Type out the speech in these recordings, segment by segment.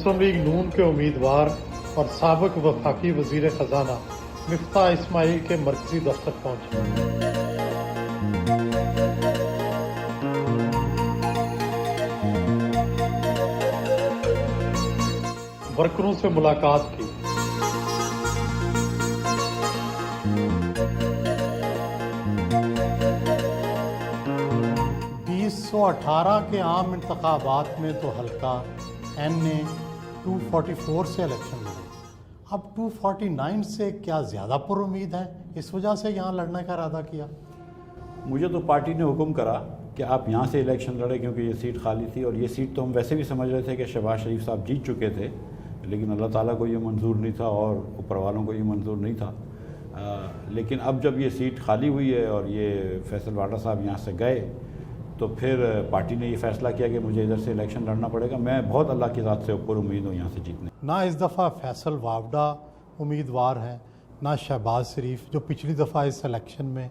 مسلم league نون کے امیدوار اور سابق وفاقی وزیر خزانہ مفتاح اسماعیل کے مرکزی دفتر پہنچے۔ ورکروں سے ملاقات کی۔ 2018 کے عام انتخابات میں تو حلقہ این نے 244 سے الیکشن لڑے، اب 249 سے کیا زیادہ پر امید ہے؟ اس وجہ سے یہاں لڑنے کا ارادہ کیا؟ مجھے تو پارٹی نے حکم کرا کہ آپ یہاں سے الیکشن لڑیں کیونکہ یہ سیٹ خالی تھی، اور یہ سیٹ تو ہم ویسے بھی سمجھ رہے تھے کہ شہباز شریف صاحب جیت چکے تھے، لیکن اللہ تعالیٰ کو یہ منظور نہیں تھا اور اوپر والوں کو یہ منظور نہیں تھا۔ لیکن اب جب یہ سیٹ خالی ہوئی ہے اور یہ فیصل واڈا صاحب یہاں سے گئے تو پھر پارٹی نے یہ فیصلہ کیا کہ مجھے ادھر سے الیکشن لڑنا پڑے گا۔ میں بہت اللہ کی ذات سے اوپر امید ہوں یہاں سے جیتنے۔ نہ اس دفعہ فیصل واوڈا امیدوار ہیں، نہ شہباز شریف جو پچھلی دفعہ اس الیکشن میں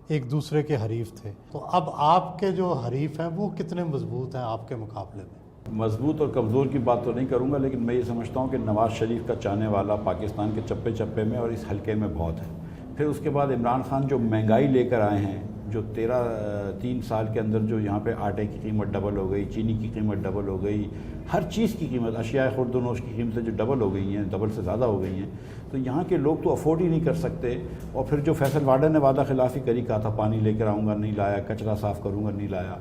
ایک دوسرے کے حریف تھے، تو اب آپ کے جو حریف ہیں وہ کتنے مضبوط ہیں آپ کے مقابلے میں؟ مضبوط اور کمزور کی بات تو نہیں کروں گا، لیکن میں یہ سمجھتا ہوں کہ نواز شریف کا چاہنے والا پاکستان کے چپے چپے میں اور اس حلقے میں بہت ہے۔ پھر اس کے بعد عمران خان جو مہنگائی لے کر آئے ہیں، جو 3 سال کے اندر جو یہاں پہ آٹے کی قیمت ڈبل ہو گئی، چینی کی قیمت ڈبل ہو گئی، ہر چیز کی قیمت، اشیاء خرد و نوش کی قیمتیں جو ڈبل ہو گئی ہیں، ڈبل سے زیادہ ہو گئی ہیں، تو یہاں کے لوگ تو افورڈ ہی نہیں کر سکتے۔ اور پھر جو فیصل واڈا نے وعدہ خلافی کری، کہا تھا پانی لے کر آؤں گا نہیں لایا، کچرا صاف کروں گا نہیں لایا۔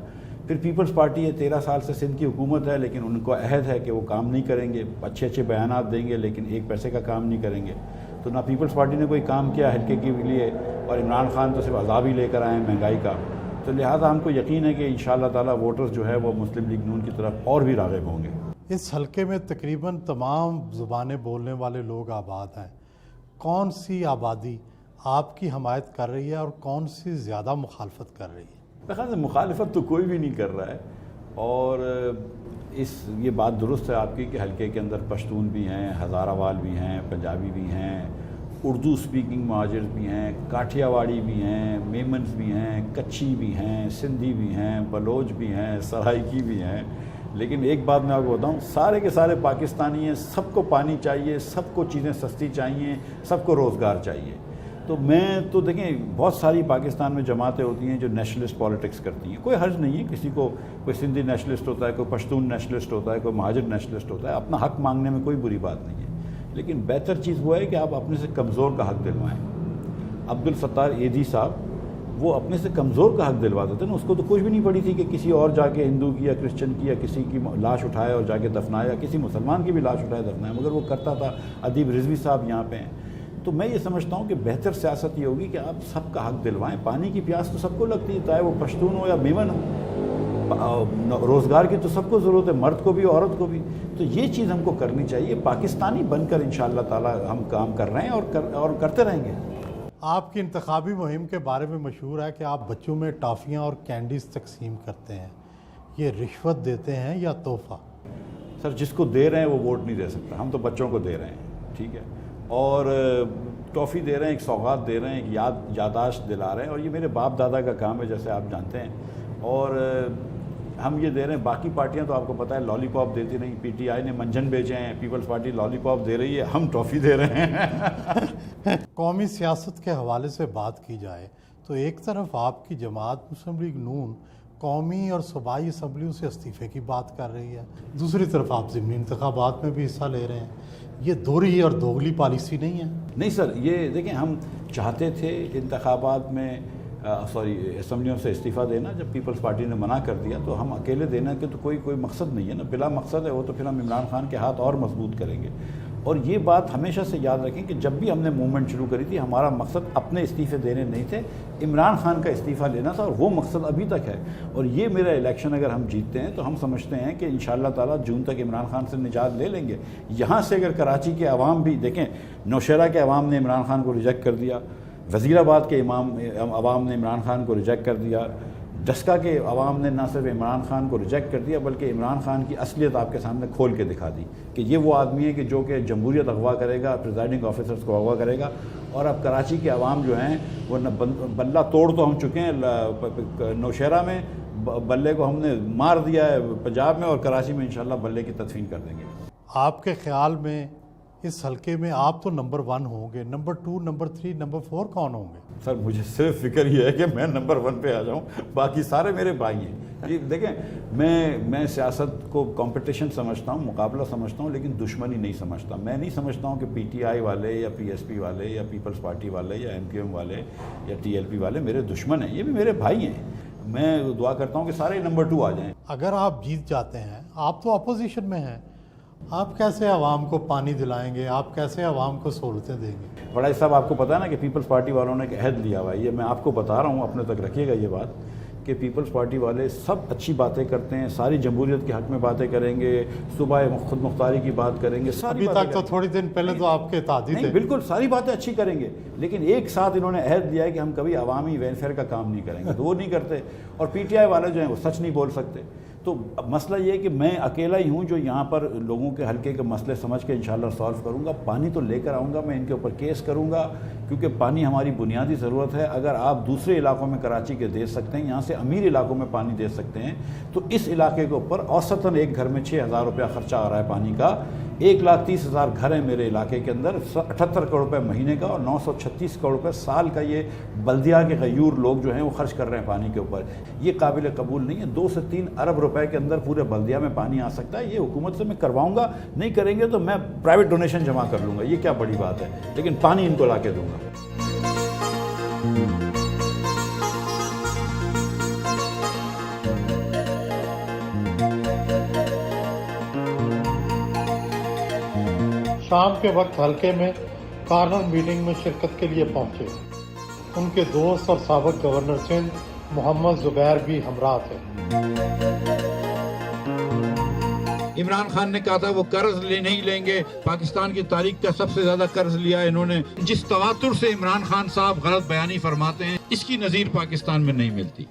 پھر پیپلز پارٹی ہے، 13 سال سے سندھ کی حکومت ہے، لیکن ان کو عہد ہے کہ وہ کام نہیں کریں گے، اچھے بیانات دیں گے لیکن ایک پیسے کا کام نہیں کریں گے۔ تو نہ پیپلز پارٹی نے کوئی کام کیا حلقے کے لیے، اور عمران خان تو صرف عذاب ہی لے کر آئے ہیں مہنگائی کا۔ تو لہٰذا ہم کو یقین ہے کہ انشاءاللہ تعالیٰ ووٹرز جو ہے وہ مسلم لیگ نون کی طرف اور بھی راغب ہوں گے۔ اس حلقے میں تقریباً تمام زبانیں بولنے والے لوگ آباد ہیں، کون سی آبادی آپ کی حمایت کر رہی ہے اور کون سی زیادہ مخالفت کر رہی ہے؟ میرے خیال سے مخالفت تو کوئی بھی نہیں کر رہا ہے، اور یہ بات درست ہے آپ کی کہ حلقے کے اندر پشتون بھی ہیں، ہزارہ وال بھی ہیں، پنجابی بھی ہیں، اردو سپیکنگ مہاجر بھی ہیں، کاٹھیا واڑی بھی ہیں، میمنز بھی ہیں، کچھی بھی ہیں، سندھی بھی ہیں، بلوچ بھی ہیں، سرائکی بھی ہیں۔ لیکن ایک بات میں آپ کو بتاؤں، سارے کے سارے پاکستانی ہیں، سب کو پانی چاہیے، سب کو چیزیں سستی چاہیے، سب کو روزگار چاہیے۔ تو میں تو دیکھیں بہت ساری پاکستان میں جماعتیں ہوتی ہیں جو نیشنلسٹ پالیٹکس کرتی ہیں، کوئی حرج نہیں ہے، کسی کو کوئی سندھی نیشنلسٹ ہوتا ہے، کوئی پشتون نیشنلسٹ ہوتا ہے، کوئی مہاجر نیشنلسٹ ہوتا ہے، اپنا حق مانگنے میں کوئی بری بات نہیں ہے، لیکن بہتر چیز وہ ہے کہ آپ اپنے سے کمزور کا حق دلوائیں۔ عبدالستار ایدھی صاحب وہ اپنے سے کمزور کا حق دلواتے تھے نا، اس کو تو کچھ بھی نہیں پڑی تھی کہ کسی اور جا کے ہندو کی یا کرسچن کی یا کسی کی لاش اٹھائے اور جا کے دفنایا، کسی مسلمان کی بھی لاش اٹھائے دفنایا، مگر وہ کرتا تھا۔ ادیب رضوی صاحب یہاں پہ ہیں۔ تو میں یہ سمجھتا ہوں کہ بہتر سیاست یہ ہوگی کہ آپ سب کا حق دلوائیں۔ پانی کی پیاس تو سب کو لگتی ہے، چاہے وہ پشتون ہو یا میمن ہو، روزگار کی تو سب کو ضرورت ہے، مرد کو بھی عورت کو بھی۔ تو یہ چیز ہم کو کرنی چاہیے، پاکستانی بن کر انشاءاللہ تعالی ہم کام کر رہے ہیں اور کرتے رہیں گے۔ آپ کی انتخابی مہم کے بارے میں مشہور ہے کہ آپ بچوں میں ٹافیاں اور کینڈیز تقسیم کرتے ہیں، یہ رشوت دیتے ہیں یا تحفہ؟ سر جس کو دے رہے ہیں وہ ووٹ نہیں دے سکتا، ہم تو بچوں کو دے رہے ہیں، ٹھیک ہے، اور ٹافی دے رہے ہیں، ایک سوغات دے رہے ہیں، ایک یادداشت دلا رہے ہیں، اور یہ میرے باپ دادا کا کام ہے جیسے آپ جانتے ہیں، اور ہم یہ دے رہے ہیں۔ باقی پارٹیاں تو آپ کو پتہ ہے لالی پاپ دیتی نہیں، پی ٹی آئی نے منجن بیچے ہیں، پیپلز پارٹی لالی پاپ دے رہی ہے، ہم ٹافی دے رہے ہیں۔ قومی سیاست کے حوالے سے بات کی جائے تو ایک طرف آپ کی جماعت مسلم لیگ نون قومی اور صوبائی اسمبلیوں سے استعفے کی بات کر رہی ہے، دوسری طرف آپ ضمنی انتخابات میں بھی حصہ لے رہے ہیں، یہ دوہری اور دوگلی پالیسی نہیں ہے؟ نہیں سر، یہ دیکھیں ہم چاہتے تھے انتخابات میں اسمبلیوں سے استعفیٰ دینا، جب پیپلز پارٹی نے منع کر دیا تو ہم اکیلے دینا کہ تو کوئی مقصد نہیں ہے نا، بلا مقصد ہے وہ، تو پھر ہم عمران خان کے ہاتھ اور مضبوط کریں گے۔ اور یہ بات ہمیشہ سے یاد رکھیں کہ جب بھی ہم نے موومنٹ شروع کری تھی ہمارا مقصد اپنے استعفے دینے نہیں تھے، عمران خان کا استعفیٰ لینا تھا، اور وہ مقصد ابھی تک ہے۔ اور یہ میرا الیکشن اگر ہم جیتتے ہیں تو ہم سمجھتے ہیں کہ انشاءاللہ تعالیٰ جون تک عمران خان سے نجات لے لیں گے۔ یہاں سے اگر کراچی کے عوام بھی دیکھیں، نوشہرہ کے عوام نے عمران خان کو ریجیکٹ کر دیا، وزیر آباد کے عوام نے عمران خان کو ریجیکٹ کر دیا، ڈسکا کے عوام نے نہ صرف عمران خان کو ریجیکٹ کر دیا بلکہ عمران خان کی اصلیت آپ کے سامنے کھول کے دکھا دی کہ یہ وہ آدمی ہے کہ جو کہ جمہوریت اغوا کرے گا، پریزائڈنگ آفیسرز کو اغوا کرے گا۔ اور اب کراچی کے عوام جو ہیں وہ بلہ توڑ تو ہم چکے ہیں، نوشہرہ میں بلے کو ہم نے مار دیا ہے، پنجاب میں، اور کراچی میں انشاءاللہ بلے کی تدفین کر دیں گے۔ آپ کے خیال میں اس حلقے میں آپ تو نمبر 1 ہوں گے، نمبر 2، نمبر 3، نمبر 4 کون ہوں گے؟ سر مجھے صرف فکر یہ ہے کہ میں نمبر 1 پہ آ جاؤں، باقی سارے میرے بھائی ہیں. یہ دیکھیں میں سیاست کو کمپٹیشن سمجھتا ہوں، مقابلہ سمجھتا ہوں، لیکن دشمنی نہیں سمجھتا. میں نہیں سمجھتا ہوں کہ پی ٹی آئی والے یا پی ایس پی والے یا پیپلز پارٹی والے یا ایم کیو ایم والے یا ٹی ایل پی والے میرے دشمن ہیں. یہ بھی میرے بھائی ہیں. میں دعا کرتا ہوں کہ سارے نمبر 2 آ جائیں. اگر آپ جیت جاتے ہیں، آپ تو اپوزیشن میں ہیں، آپ کیسے عوام کو پانی دلائیں گے؟ آپ کیسے عوام کو سہولتیں دیں گے؟ بڑا صاحب آپ کو پتہ ہے نا کہ پیپلز پارٹی والوں نے ایک عہد لیا ہوا ہے. یہ میں آپ کو بتا رہا ہوں، اپنے تک رکھیے گا یہ بات کہ پیپلز پارٹی والے سب اچھی باتیں کرتے ہیں، ساری جمہوریت کے حق میں باتیں کریں گے، صوبہ خود مختاری کی بات کریں گے. ابھی تک تو تھوڑی دن پہلے تو آپ کے اتحادی تھے. بالکل ساری باتیں اچھی کریں گے، لیکن ایک ساتھ انہوں نے عہد لیا ہے کہ ہم کبھی عوامی ویلفیئر کا کام نہیں کریں گے، تو وہ نہیں کرتے. اور پی ٹی آئی والے جو ہیں وہ سچ نہیں بول سکتے. تو مسئلہ یہ ہے کہ میں اکیلا ہی ہوں جو یہاں پر لوگوں کے حلقے کے مسئلے سمجھ کے انشاءاللہ سالو کروں گا. پانی تو لے کر آؤں گا، میں ان کے اوپر کیس کروں گا، کیونکہ پانی ہماری بنیادی ضرورت ہے. اگر آپ دوسرے علاقوں میں کراچی کے دے سکتے ہیں، یہاں سے امیر علاقوں میں پانی دے سکتے ہیں، تو اس علاقے کے اوپر اوسطاً ایک گھر میں 6,000 روپیہ خرچہ آ رہا ہے پانی کا. 1,30,000 گھر ہیں میرے علاقے کے اندر، 78 کروڑ روپے مہینے کا اور 936 کروڑ روپے سال کا یہ بلدیہ کے غیور لوگ جو ہیں وہ خرچ کر رہے ہیں پانی کے اوپر. یہ قابل قبول نہیں ہے. 2 سے 3 ارب روپے کے اندر پورے بلدیہ میں پانی آ سکتا ہے. یہ حکومت سے میں کرواؤں گا. نہیں کریں گے تو میں پرائیویٹ ڈونیشن جمع کر لوں گا. یہ کیا بڑی بات ہے، لیکن پانی ان کو لا کے دوں گا. شام کے وقت حلقے میں کارنر میٹنگ میں شرکت کے لیے پہنچے. ان کے دوست اور سابق گورنر سندھ محمد زبیر بھی ہمراہ تھے. عمران خان نے کہا تھا وہ قرض نہیں لیں گے. پاکستان کی تاریخ کا سب سے زیادہ قرض لیا ہے انہوں نے. جس تواتر سے عمران خان صاحب غلط بیانی فرماتے ہیں، اس کی نظیر پاکستان میں نہیں ملتی.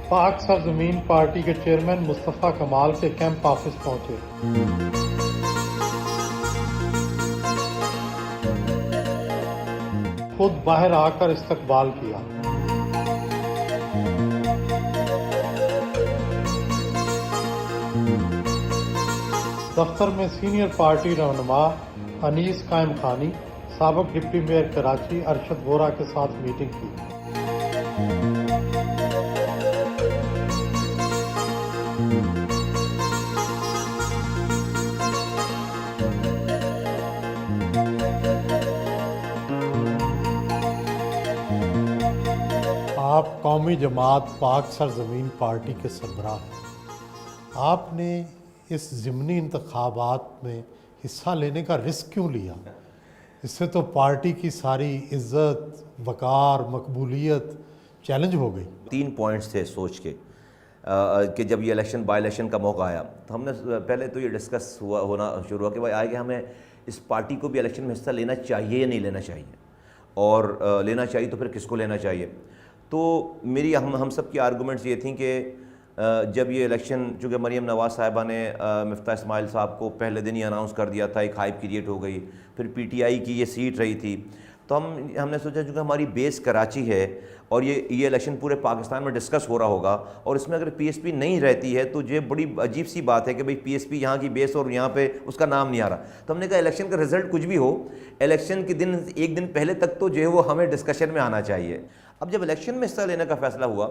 پاک سرزمین پارٹی کے چیئرمین مصطفیٰ کمال کے کیمپ آفس پہنچے. خود باہر آ کر استقبال کیا. دفتر میں سینئر پارٹی رہنما انیس قائم خانی، سابق ڈپٹی میئر کراچی ارشد وورا کے ساتھ میٹنگ کی. آپ قومی جماعت پاک سرزمین پارٹی کے سربراہ ہیں. آپ نے اس ضمنی انتخابات میں حصہ لینے کا رسک کیوں لیا؟ اس سے تو پارٹی کی ساری عزت، وقار، مقبولیت چیلنج ہو گئی. 3 پوائنٹس تھے سوچ کے کہ جب یہ الیکشن بائی الیکشن کا موقع آیا تو ہم نے پہلے تو یہ ڈسکس ہونا شروع ہوا کہ بھائی آئے کہ ہمیں اس پارٹی کو بھی الیکشن میں حصہ لینا چاہیے یا نہیں لینا چاہیے، اور لینا چاہیے تو پھر کس کو لینا چاہیے. تو میری ہم سب کی آرگومنٹس یہ تھیں کہ جب یہ الیکشن، چونکہ مریم نواز صاحبہ نے مفتاح اسماعیل صاحب کو پہلے دن ہی اناؤنس کر دیا تھا، ایک ہائپ کریٹ ہو گئی. پھر پی ٹی آئی کی یہ سیٹ رہی تھی، تو ہم نے سوچا چونکہ ہماری بیس کراچی ہے اور یہ الیکشن پورے پاکستان میں ڈسکس ہو رہا ہوگا، اور اس میں اگر پی ایس پی نہیں رہتی ہے تو یہ بڑی عجیب سی بات ہے کہ بھئی پی ایس پی یہاں کی بیس اور یہاں پہ اس کا نام نہیں آ رہا. تو ہم نے کہا الیکشن کا رزلٹ کچھ بھی ہو، الیکشن کے دن ایک دن پہلے تک تو جو ہے وہ ہمیں ڈسکشن میں آنا چاہیے. اب جب الیکشن میں حصہ لینے کا فیصلہ ہوا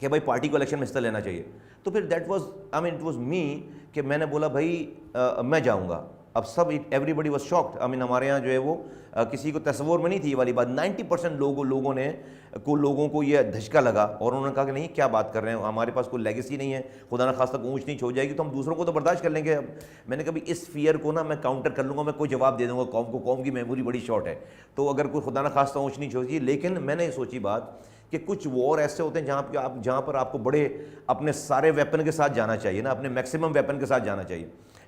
کہ بھائی پارٹی کو الیکشن میں حصہ لینا چاہیے، تو پھر اٹ واز می کہ میں نے بولا بھائی میں جاؤں گا. اب سب ایوری بڈی واز شاکڈ. ہمارے یہاں جو ہے وہ کسی کو تصور میں نہیں تھی یہ والی بات. 90% لوگوں کو یہ دھچکا لگا اور انہوں نے کہا کہ نہیں کیا بات کر رہے ہیں، ہمارے پاس کوئی لیگیسی نہیں ہے، خدا نہ خواستہ اونچ نیچ ہو جائے گی تو ہم دوسروں کو تو برداشت کر لیں گے. میں نے کہا اس فیئر کو نا میں کاؤنٹر کر لوں گا، میں کوئی جواب دے دوں گا قوم کو. قوم کی میموری بڑی شارٹ ہے، تو اگر کوئی خدا نہ خواستہ اونچ نیچ ہوگی. لیکن میں نے یہ سوچی بات کہ کچھ وار ایسے ہوتے ہیں جہاں پر آپ کو بڑے اپنے سارے ویپن کے ساتھ جانا چاہیے نا، اپنے میکسیمم ویپن کے ساتھ جانا چاہیے.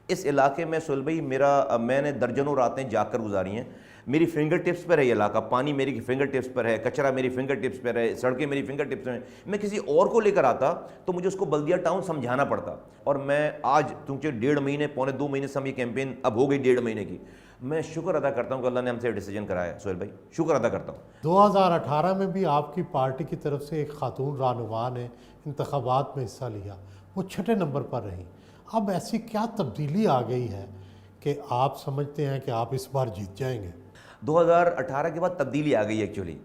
اس علاقے میں سہیل بھائی میں نے درجنوں راتیں جا کر گزاری ہیں. میری فنگر ٹپس پر ہے یہ علاقہ، پانی میری فنگر ٹپس پر ہے، کچرا میری فنگر ٹپس پر ہے، سڑکیں میری فنگر ٹپس پر ہیں. میں کسی اور کو لے کر آتا تو مجھے اس کو بلدیہ ٹاؤن سمجھانا پڑتا. اور میں آج چونکہ 1.5 مہینے 1.25 2 مہینے سے ہم یہ کیمپین اب ہو گئی 1.5 مہینے کی، میں شکر ادا کرتا ہوں کہ اللہ نے ہم سے ڈیسیجن کرایا سہیل بھائی، شکر ادا کرتا ہوں۔ 2018 میں بھی آپ کی پارٹی کی طرف سے ایک خاتون رہنما نے انتخابات میں حصہ لیا، وہ 6 نمبر پر رہیں۔ اب ایسی کیا تبدیلی آ گئی ہے کہ آپ سمجھتے ہیں کہ آپ اس بار جیت جائیں گے؟ 2018 کے بعد تبدیلی آ گئی ایکچولی،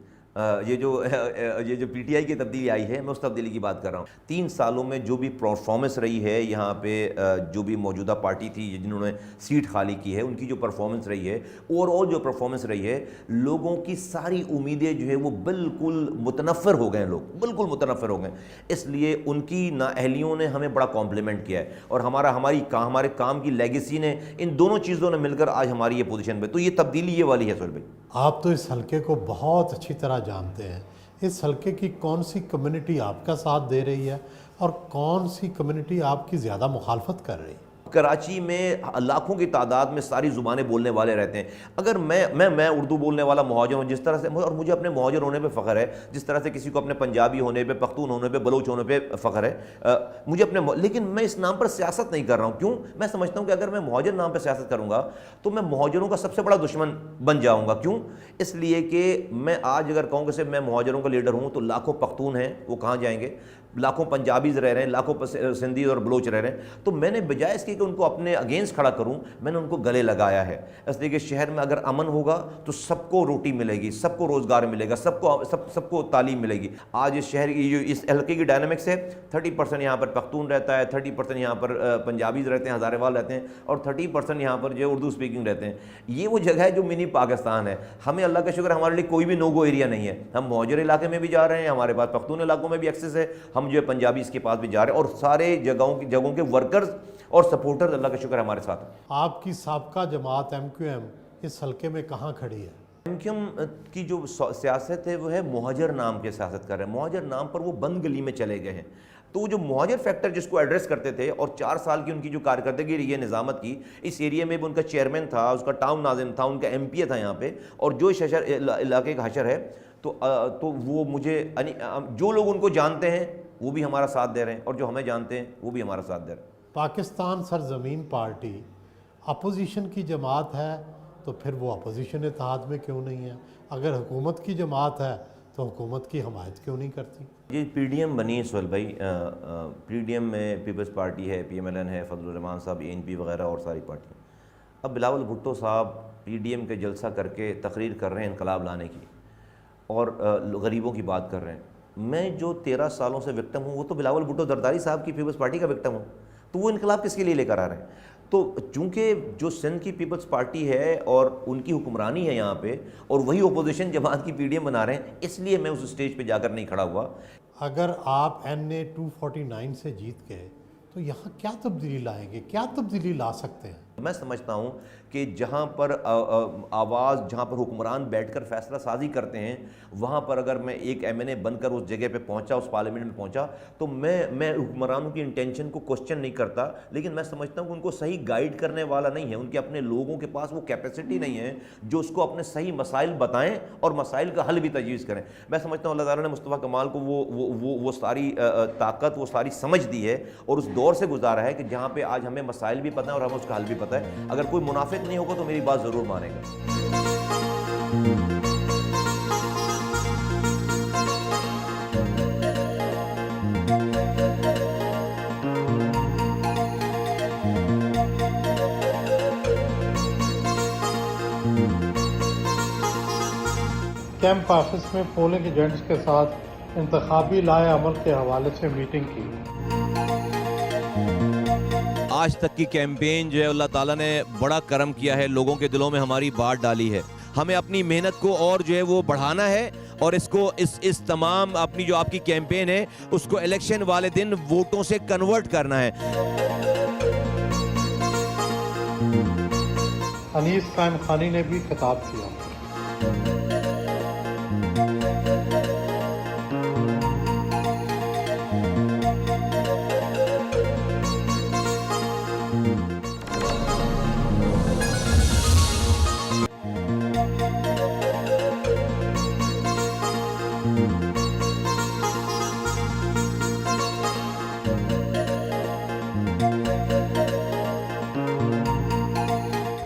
یہ جو پی ٹی آئی کی تبدیلی آئی ہے، میں اس تبدیلی کی بات کر رہا ہوں۔ 3 سالوں میں جو بھی پرفارمنس رہی ہے یہاں پہ، جو بھی موجودہ پارٹی تھی جنہوں نے سیٹ خالی کی ہے، ان کی جو پرفارمنس رہی ہے، اوور آل جو پرفارمنس رہی ہے، لوگوں کی ساری امیدیں جو ہے وہ بالکل متنفر ہو گئے ہیں، لوگ بالکل متنفر ہو گئے ہیں۔ اس لیے ان کی نااہلیوں نے ہمیں بڑا کمپلیمنٹ کیا ہے، اور ہمارے کام کی لیگیسی نے، ان دونوں چیزوں نے مل کر آج ہماری یہ پوزیشن پہ، تو یہ تبدیلی یہ والی ہے سہیل بھائی۔ آپ تو اس حلقے کو بہت اچھی طرح جانتے ہیں، اس حلقے کی کون سی کمیونٹی آپ کا ساتھ دے رہی ہے اور کون سی کمیونٹی آپ کی زیادہ مخالفت کر رہی ہے؟ کراچی میں لاکھوں کی تعداد میں ساری زبانیں بولنے والے رہتے ہیں۔ اگر میں اردو بولنے والا مہاجر ہوں، جس طرح سے، اور مجھے اپنے مہاجر ہونے پہ فخر ہے، جس طرح سے کسی کو اپنے پنجابی ہونے پہ، پختون ہونے پہ، بلوچ ہونے پہ فخر ہے، مجھے لیکن میں اس نام پر سیاست نہیں کر رہا ہوں۔ کیوں؟ میں سمجھتا ہوں کہ اگر میں مہاجر نام پہ سیاست کروں گا تو میں مہاجروں کا سب سے بڑا دشمن بن جاؤں گا۔ کیوں؟ اس لیے کہ میں آج اگر کہوں کہ صرف میں مہاجروں کا لیڈر ہوں تو لاکھوں پختون ہیں، وہ کہاں جائیں گے؟ لاکھوں پنجابیز رہ رہے ہیں، لاکھوں سندھی اور بلوچ رہ رہے ہیں۔ تو میں نے بجائے اس کی کہ ان کو اپنے اگینسٹ کھڑا کروں، میں نے ان کو گلے لگایا ہے، اس لیے کہ شہر میں اگر امن ہوگا تو سب کو روٹی ملے گی، سب کو روزگار ملے گا، سب کو تعلیم ملے گی۔ آج اس شہر کی جو اس حلقے کی ڈائنامکس ہے، 30% یہاں پر پختون رہتا ہے، 30% یہاں پر پنجابیز رہتے ہیں، ہزارے وال رہتے ہیں، اور 30% یہاں پر جو اردو اسپیکنگ رہتے ہیں۔ یہ وہ جگہ ہے جو منی پاکستان ہے۔ ہمیں اللہ کا شکر، ہمارے لیے کوئی بھی نو گو ایریا نہیں ہے۔ ہم مہاجر علاقے میں بھی جا رہے ہیں، ہمارے پاس پختون علاقوں میں بھی ایکسیس ہے، ہم جو ہے پنجابی اس کے پاس بھی جا رہے ہیں، اور سارے جگہوں کے ورکرز اور سپورٹرز اللہ کا شکر ہمارے ساتھ ہیں۔ آپ کی سابقہ جماعت MQM اس حلقے میں کہاں کھڑی ہے؟ MQM کی جو سیاست ہے وہ ہے مہاجر نام کے سیاست کر رہے ہیں۔ مہاجر نام پر وہ بند گلی میں چلے گئے ہیں، تو وہ جو مہاجر فیکٹر جس کو ایڈریس کرتے تھے، اور 4 سال کی ان کی جو کارکردگی رہی ہے نظامت کی، اس ایریا میں بھی ان کا چیئرمین تھا، اس کا ٹاؤن ناظم تھا، ان کا MP تھا یہاں پہ، اور جو علاقے کا حشر ہے، تو وہ مجھے، جو لوگ ان کو جانتے ہیں وہ بھی ہمارا ساتھ دے رہے ہیں، اور جو ہمیں جانتے ہیں وہ بھی ہمارا ساتھ دے رہے ہیں۔ پاکستان سرزمین پارٹی اپوزیشن کی جماعت ہے تو پھر وہ اپوزیشن اتحاد میں کیوں نہیں ہے؟ اگر حکومت کی جماعت ہے تو حکومت کی حمایت کیوں نہیں کرتی؟ یہ PDM بنی ہے سہیل بھائی، PDM میں پیپلز پارٹی ہے، PMLN ہے، فضل الرحمان صاحب ANP وغیرہ اور ساری پارٹیاں۔ اب بلاول بھٹو صاحب PDM کے جلسہ کر کے تقریر کر رہے ہیں انقلاب لانے کی، اور غریبوں کی بات کر رہے ہیں۔ میں جو 13 سالوں سے وکٹم ہوں، وہ تو بلاول بھٹو زرداری صاحب کی پیپلز پارٹی کا وکٹم ہوں، تو وہ انقلاب کس کے لیے لے کر آ رہے ہیں؟ تو چونکہ جو سندھ کی پیپلز پارٹی ہے اور ان کی حکمرانی ہے یہاں پہ، اور وہی اپوزیشن جماعت کی PDM بنا رہے ہیں، اس لیے میں اس اسٹیج پہ جا کر نہیں کھڑا ہوا۔ اگر آپ NA 249 سے جیت گئے تو یہاں کیا تبدیلی لائیں گے؟ کیا تبدیلی لا سکتے ہیں؟ میں سمجھتا ہوں کہ جہاں پر آواز، جہاں پر حکمران بیٹھ کر فیصلہ سازی کرتے ہیں، وہاں پر اگر میں ایک MNA بن کر اس جگہ پہ پہنچا، اس پارلیمنٹ میں پہنچا، تو میں حکمرانوں کی انٹینشن کو کوسچن نہیں کرتا، لیکن میں سمجھتا ہوں کہ ان کو صحیح گائیڈ کرنے والا نہیں ہے، ان کے اپنے لوگوں کے پاس وہ کیپیسٹی نہیں ہے جو اس کو اپنے صحیح مسائل بتائیں اور مسائل کا حل بھی تجویز کریں۔ میں سمجھتا ہوں اللہ تعالیٰ نے مصطفیٰ کمال کو وہ ساری طاقت، وہ ساری سمجھ دی ہے، اور اس دور سے گزارا ہے کہ جہاں پہ آج ہمیں مسائل بھی پتہ ہیں اور ہمیں اس کا حل بھی پتہ ہے۔ اگر کوئی منافق نہیں ہوگا تو میری بات ضرور مانے گا۔ کیمپ آفس میں پولنگ ایجنٹس کے ساتھ انتخابی لائحہ عمل کے حوالے سے میٹنگ کی۔ آج تک کی کیمپین جو ہے اللہ تعالیٰ نے بڑا کرم کیا ہے، لوگوں کے دلوں میں ہماری بات ڈالی ہے۔ ہمیں اپنی محنت کو اور جو ہے وہ بڑھانا ہے، اور اس کو اس تمام اپنی جو آپ کی کیمپین ہے اس کو الیکشن والے دن ووٹوں سے کنورٹ کرنا ہے۔ انیس قائم خانی نے بھی خطاب کیا۔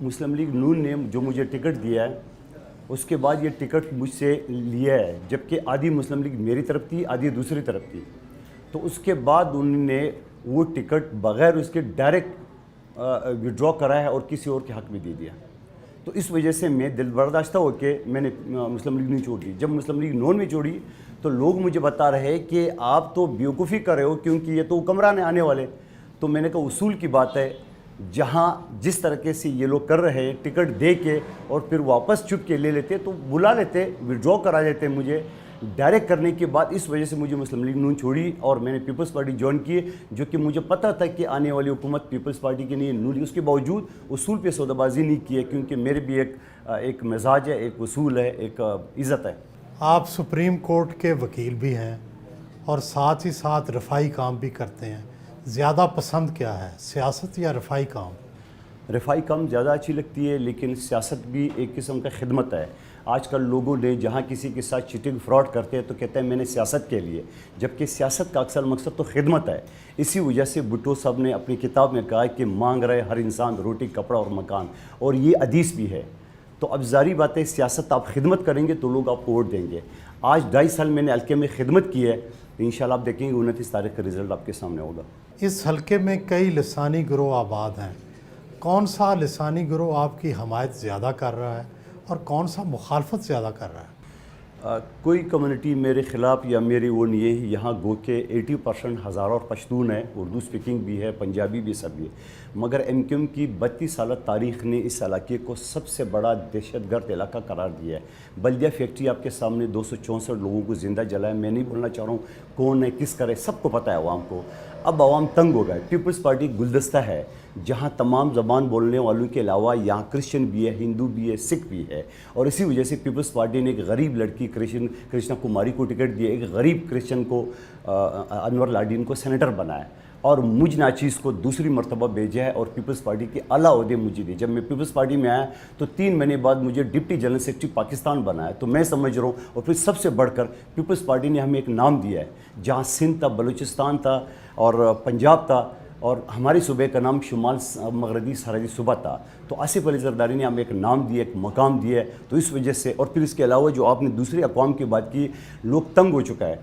مسلم لیگ نون نے جو مجھے ٹکٹ دیا ہے اس کے بعد یہ ٹکٹ مجھ سے لیا ہے، جبکہ آدھی مسلم لیگ میری طرف تھی، آدھی دوسری طرف تھی. تو اس کے بعد انہوں نے وہ ٹکٹ بغیر اس کے ڈائریکٹ وڈرا کرا ہے اور کسی اور کے حق میں دے دیا. تو اس وجہ سے میں دل برداشتہ ہو کے میں نے مسلم لیگ نہیں چھوڑی. جب مسلم لیگ نون میں چھوڑی تو لوگ مجھے بتا رہے کہ آپ تو بیوقوفی کر رہے ہو کیونکہ یہ تو حکمران آنے والے. تو میں نے کہا اصول کی بات ہے، جہاں جس طریقے سے یہ لوگ کر رہے ہیں ٹکٹ دے کے اور پھر واپس چھپ کے لے لیتے تو بلا لیتے، وڈرا کرا دیتے مجھے ڈائریکٹ کرنے کے بعد. اس وجہ سے مجھے مسلم لیگ نون چھوڑی اور میں نے پیپلز پارٹی جوائن کی، جو کہ مجھے پتہ تھا کہ آنے والی حکومت پیپلز پارٹی کی نہیں ہے نون لیگ. اس کے باوجود اصول پہ سودہ بازی نہیں کی ہے کیونکہ میرے بھی ایک مزاج ہے، ایک اصول ہے، ایک عزت ہے. آپ سپریم کورٹ کے وکیل بھی ہیں اور ساتھ ہی ساتھ رفائی کام بھی کرتے ہیں. زیادہ پسند کیا ہے، سیاست یا رفائی کام؟ رفائی کام زیادہ اچھی لگتی ہے، لیکن سیاست بھی ایک قسم کا خدمت ہے. آج کل لوگوں نے جہاں کسی کے ساتھ چیٹنگ فراڈ کرتے ہیں تو کہتے ہیں میں نے سیاست کے لیے، جبکہ سیاست کا اکثر مقصد تو خدمت ہے. اسی وجہ سے بھٹو صاحب نے اپنی کتاب میں کہا کہ مانگ رہے ہر انسان روٹی، کپڑا اور مکان، اور یہ حدیث بھی ہے. تو اب ظاہری بات ہے سیاست آپ خدمت کریں گے تو لوگ آپ کو ووٹ دیں گے. آج 2.5 سال میں نے حلقے میں خدمت کی ہے، انشاءاللہ آپ دیکھیں گے 29 تاریخ کا رزلٹ آپ کے سامنے ہوگا. اس حلقے میں کئی لسانی گروہ آباد ہیں، کون سا لسانی گروہ آپ کی حمایت زیادہ کر رہا ہے اور کون سا مخالفت زیادہ کر رہا ہے؟ کوئی کمیونٹی میرے خلاف یا میری وہ نہیں ہے. یہاں گو کہ 80% ہزارہ اور پشتون ہے، اردو سپیکنگ بھی ہے، پنجابی بھی، سب بھی ہے. مگر ایم کیو ایم کی 32 سالہ تاریخ نے اس علاقے کو سب سے بڑا دہشت گرد علاقہ قرار دیا ہے. بلدیہ فیکٹری آپ کے سامنے 264 لوگوں کو زندہ جلایا. میں نہیں بولنا چاہ رہا ہوں کون ہے، کس کرے، سب کو پتہ ہے عوام کو. اب عوام تنگ ہو گئے. پیپلز پارٹی گلدستہ ہے جہاں تمام زبان بولنے والوں کے علاوہ یہاں کرسچن بھی ہے، ہندو بھی ہے، سکھ بھی ہے. اور اسی وجہ سے پیپلز پارٹی نے ایک غریب لڑکی کرشنا کماری کو ٹکٹ دیا، ایک غریب کرسچن کو انور لاڈین کو سینیٹر بنایا اور مجھ ناچیز کو دوسری مرتبہ بھیجا ہے اور پیپلز پارٹی کے اعلیٰ عہدے مجھے دی. جب میں پیپلز پارٹی میں آیا تو 3 مہینے بعد مجھے ڈپٹی جنرل سیکرٹری پاکستان بنایا. تو میں سمجھ رہا ہوں. اور پھر سب سے بڑھ کر پیپلز پارٹی نے ہمیں ایک نام دیا ہے، جہاں سندھ تھا، بلوچستان تھا اور پنجاب تھا اور ہمارے صوبے کا نام شمال مغربی سرحدی صوبہ تھا. تو آصف علی زرداری نے ہمیں ایک نام دیا، ایک مقام دیا ہے. تو اس وجہ سے اور پھر اس کے علاوہ جو آپ نے دوسرے اقوام کی بات کی، لوگ تنگ ہو چکا ہے.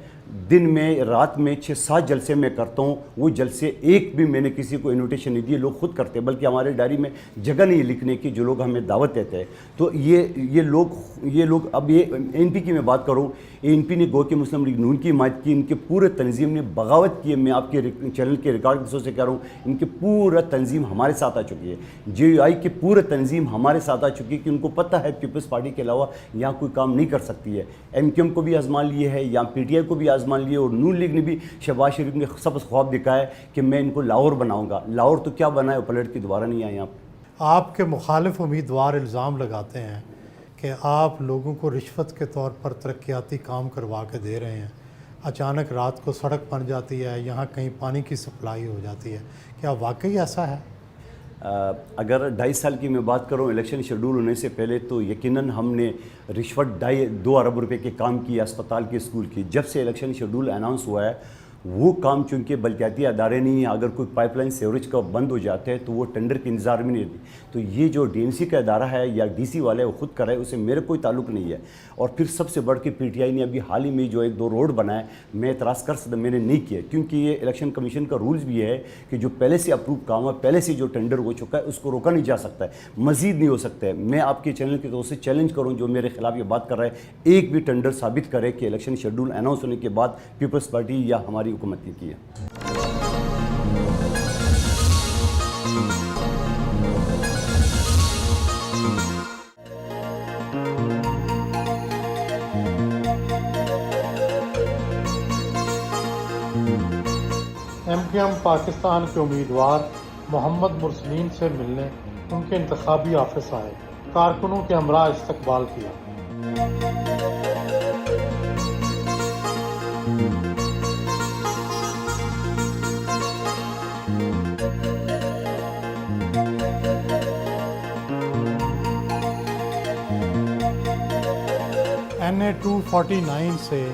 دن میں رات میں 6-7 جلسے میں کرتا ہوں، وہ جلسے ایک بھی میں نے کسی کو انویٹیشن نہیں دی. لوگ خود کرتے ہیں، بلکہ ہمارے ڈائری میں جگہ نہیں لکھنے کی جو لوگ ہمیں دعوت دیتے ہیں. تو یہ لوگ اب یہ این پی کی میں بات کروں، این پی نے گو کہ مسلم لیگ نون کی حمایت کی. ان کے پورے تنظیم نے بغاوت کی ہے. میں آپ کے چینل کے ریکارڈ سے کہہ رہا ہوں، ان کے پورا تنظیم ہمارے ساتھ آ چکی ہے. جے یو آئی کے پورے تنظیم ہمارے ساتھ آ چکی ہے کہ ان کو پتہ ہے پیپلز پارٹی کے علاوہ یہاں کوئی کام نہیں کر سکتی ہے. ایم کیو ایم کو بھی آزما لیے ہے، یا پی ٹی آئی کو بھی آزمان لیے، اور نون لیگ نے بھی شہباز شریف نے سب خواب دکھایا کہ میں ان کو لاہور بناؤں گا. لاہور تو کیا بنا ہے، پلٹ کے دوبارہ نہیں آئے. آپ کے مخالف امیدوار الزام لگاتے ہیں کہ آپ لوگوں کو رشوت کے طور پر ترقیاتی کام کروا کے دے رہے ہیں. اچانک رات کو سڑک بن جاتی ہے، یہاں کہیں پانی کی سپلائی ہو جاتی ہے. کیا واقعی ایسا ہے؟ اگر 2.5 سال کی میں بات کروں الیکشن شیڈول ہونے سے پہلے، تو یقیناً ہم نے رشوت 2 ارب روپے کے کام کیا اسپتال کے، اسکول کی. جب سے الیکشن شیڈول اناؤنس ہوا ہے وہ کام چونکہ بلدیاتی ادارے نہیں ہیں، اگر کوئی پائپ لائن سیوریج کا بند ہو جاتا ہے تو وہ ٹینڈر کے انتظار میں نہیں ہوتی. تو یہ جو ڈی ایم سی کا ادارہ ہے یا ڈی سی والے وہ خود کر رہے ہیں، اسے میرے کوئی تعلق نہیں ہے. اور پھر سب سے بڑھ کے پی ٹی آئی نے ابھی حال ہی میں جو 1-2 روڈ بنائے، میں اعتراض کر سکتا، میں نے نہیں کیا کیونکہ یہ الیکشن کمیشن کا رولز بھی ہے کہ جو پہلے سے اپروو کام ہے، پہلے سے جو ٹینڈر ہو چکا ہے، اس کو روکا نہیں جا سکتا ہے، مزید نہیں ہو سکتا ہے. میں آپ کے چینل کی طرف سے چیلنج کروں جو میرے خلاف یہ بات کر رہا ہے، ایک بھی ٹینڈر ثابت کرے کہ الیکشن شیڈول اناؤنس ہونے کے بعد پیپلز پارٹی یا ہماری حکومت نے کی ہے. ایم کیو ایم پاکستان کے امیدوار محمد مرسلین سے ملنے ان کے انتخابی آفس آئے، کارکنوں کے ہمراہ استقبال کیا. NA 249 سے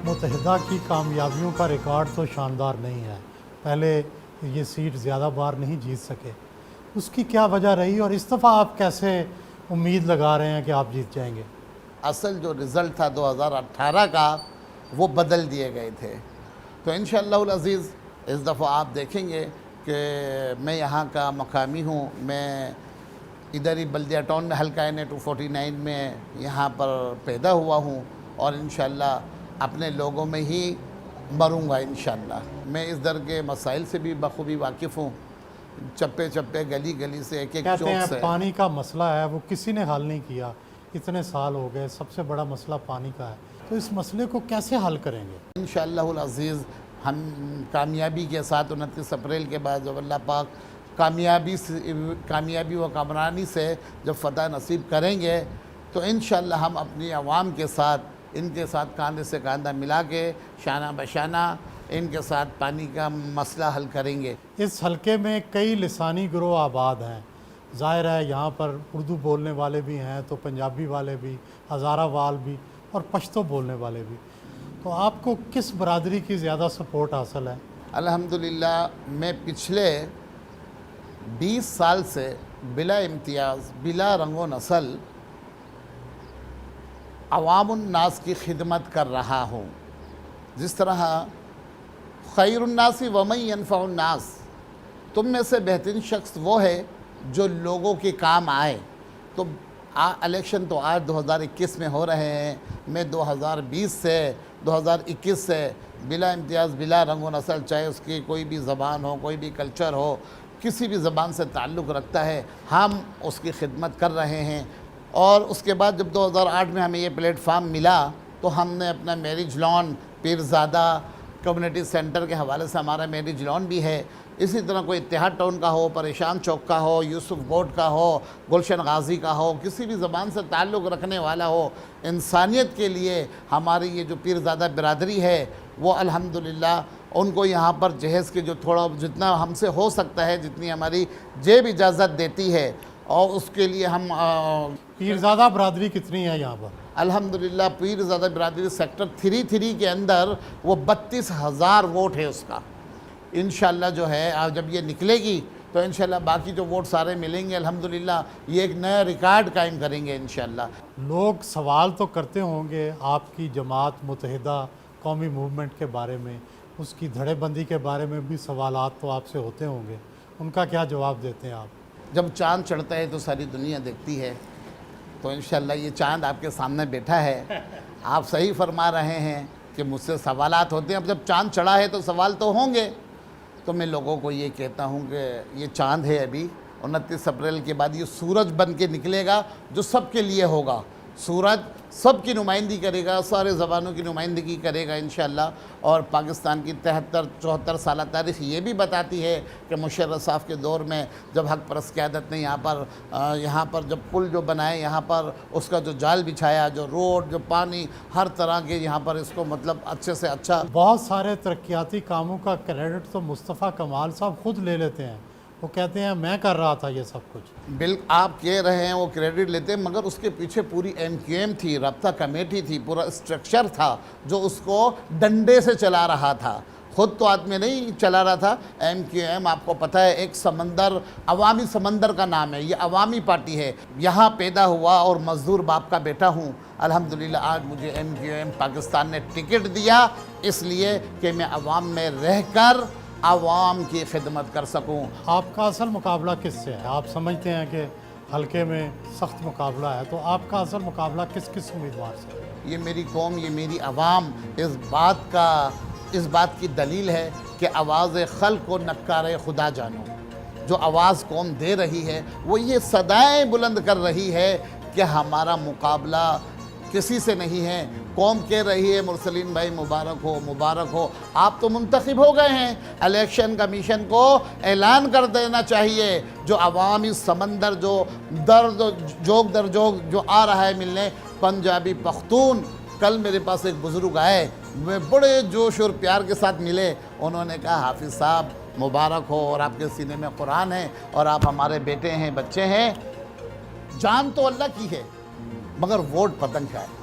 متحدہ کی کامیابیوں کا ریکارڈ تو شاندار نہیں ہے. پہلے یہ سیٹ زیادہ بار نہیں جیت سکے، اس کی کیا وجہ رہی اور اس دفعہ آپ کیسے امید لگا رہے ہیں کہ آپ جیت جائیں گے؟ اصل جو رزلٹ تھا 2018 کا وہ بدل دیے گئے تھے، تو انشاءاللہ العزیز اس دفعہ آپ دیکھیں گے کہ میں یہاں کا مقامی ہوں، میں ادھر ہی بلدیہ ٹاؤن میں حلقہ N 249 میں یہاں پر پیدا ہوا ہوں، اور انشاءاللہ اپنے لوگوں میں ہی مروں گا انشاءاللہ۔ میں اس در کے مسائل سے بھی بخوبی واقف ہوں، چپے چپے گلی گلی سے ایک ایک کہتے چوک ہیں سے۔ پانی کا مسئلہ ہے وہ کسی نے حل نہیں کیا، اتنے سال ہو گئے، سب سے بڑا مسئلہ پانی کا ہے، تو اس مسئلے کو کیسے حل کریں گے؟ انشاءاللہ العزیز ہم کامیابی کے ساتھ 29 اپریل کے بعد جب اللہ پاک کامیابی و کامرانی سے جب فتح نصیب کریں گے تو انشاءاللہ ہم اپنی عوام کے ساتھ، ان کے ساتھ کاندھے سے کاندھا ملا کے شانہ بشانہ ان کے ساتھ پانی کا مسئلہ حل کریں گے۔ اس حلقے میں کئی لسانی گروہ آباد ہیں، ظاہر ہے یہاں پر اردو بولنے والے بھی ہیں تو پنجابی والے بھی، ہزارہ وال بھی اور پشتو بولنے والے بھی، تو آپ کو کس برادری کی زیادہ سپورٹ حاصل ہے؟ الحمدللہ میں پچھلے 20 سال سے بلا امتیاز، بلا رنگ و نسل عوام الناس کی خدمت کر رہا ہوں۔ جس طرح خیر الناس ومن ینفع الناس، تم میں سے بہترین شخص وہ ہے جو لوگوں کے کام آئے۔ تو الیکشن تو آج 2021 میں ہو رہے ہیں، میں 2020 سے 2021 سے بلا امتیاز، بلا رنگ و نسل، چاہے اس کی کوئی بھی زبان ہو، کوئی بھی کلچر ہو، کسی بھی زبان سے تعلق رکھتا ہے، ہم اس کی خدمت کر رہے ہیں۔ اور اس کے بعد جب 2008 میں ہمیں یہ پلیٹ فارم ملا تو ہم نے اپنا marriage lawn Pirzada community centre کے حوالے سے ہمارا میرج لان بھی ہے، اسی طرح کوئی اتحاد ٹاؤن کا ہو، پریشان چوک کا ہو، یوسف گوٹ کا ہو، گلشن غازی کا ہو، کسی بھی زبان سے تعلق رکھنے والا ہو، انسانیت کے لیے ہماری یہ جو پیرزادہ برادری ہے وہ الحمدللہ ان کو یہاں پر جہیز کے جو تھوڑا جتنا ہم سے ہو سکتا ہے، جتنی ہماری جیب اجازت دیتی ہے، اور اس کے لیے ہم پیرزادہ برادری کتنی ہے یہاں پر؟ الحمدللہ پیرزادہ برادری سیکٹر 33 کے اندر وہ 32,000 ووٹ ہے اس کا۔ انشاءاللہ جو ہے جب یہ نکلے گی تو انشاءاللہ باقی جو ووٹ سارے ملیں گے، الحمدللہ یہ ایک نیا ریکارڈ قائم کریں گے انشاءاللہ۔ لوگ سوال تو کرتے ہوں گے آپ کی جماعت متحدہ قومی موومنٹ کے بارے میں، اس کی دھڑے بندی کے بارے میں بھی سوالات تو آپ سے ہوتے ہوں گے، ان کا کیا جواب دیتے ہیں آپ؟ جب چاند چڑھتا ہے تو ساری دنیا دیکھتی ہے، تو انشاءاللہ یہ چاند آپ کے سامنے بیٹھا ہے، آپ صحیح فرما رہے ہیں کہ مجھ سے سوالات ہوتے ہیں۔ اب جب چاند چڑھا ہے تو سوال تو ہوں گے، تو میں لوگوں کو یہ کہتا ہوں کہ یہ چاند ہے ابھی، 29 اپریل کے بعد یہ سورج بن کے نکلے گا جو سب کے لیے ہوگا۔ سورج سب کی نمائندگی کرے گا، سارے زبانوں کی نمائندگی کرے گا انشاءاللہ۔ اور پاکستان کی 73-74 سالہ تاریخ یہ بھی بتاتی ہے کہ مشرف صاحب کے دور میں جب حق پرست قیادت نے یہاں پر جب پل جو بنائے، یہاں پر اس کا جو جال بچھایا، جو روڈ، جو پانی، ہر طرح کے یہاں پر اس کو مطلب اچھے سے اچھا۔ بہت سارے ترقیاتی کاموں کا کریڈٹ تو مصطفیٰ کمال صاحب خود لے لیتے ہیں، وہ کہتے ہیں میں کر رہا تھا یہ سب کچھ۔ آپ کہہ رہے ہیں وہ کریڈٹ لیتے ہیں، مگر اس کے پیچھے پوری MQM تھی، رابطہ کمیٹی تھی، پورا اسٹرکچر تھا جو اس کو ڈنڈے سے چلا رہا تھا، خود تو آدمی نہیں چلا رہا تھا۔ MQM آپ کو پتہ ہے ایک سمندر، عوامی سمندر کا نام ہے، یہ عوامی پارٹی ہے۔ یہاں پیدا ہوا اور مزدور باپ کا بیٹا ہوں، الحمدللہ آج مجھے MQM پاکستان نے ٹکٹ دیا اس لیے کہ میں عوام میں رہ کر عوام کی خدمت کر سکوں۔ آپ کا اصل مقابلہ کس سے ہے؟ آپ سمجھتے ہیں کہ حلقے میں سخت مقابلہ ہے، تو آپ کا اصل مقابلہ کس امیدوار سے ہے؟ یہ میری قوم، یہ میری عوام اس بات کی دلیل ہے کہ آواز خلق کو نکار خدا جانو۔ جو آواز قوم دے رہی ہے وہ یہ صدائیں بلند کر رہی ہے کہ ہمارا مقابلہ کسی سے نہیں ہے۔ قوم کہہ رہی ہے مرسلین بھائی مبارک ہو، مبارک ہو، آپ تو منتخب ہو گئے ہیں، الیکشن کمیشن کو اعلان کر دینا چاہیے۔ جو عوامی سمندر جو درد جوگ در جوگ جو آ رہا ہے ملنے، پنجابی پختون، کل میرے پاس ایک بزرگ آئے، میں بڑے جوش اور پیار کے ساتھ ملے، انہوں نے کہا حافظ صاحب مبارک ہو، اور آپ کے سینے میں قرآن ہے اور آپ ہمارے بیٹے ہیں، بچے ہیں، جان تو اللہ کی ہے مگر ووٹ پتنگ کا ہے۔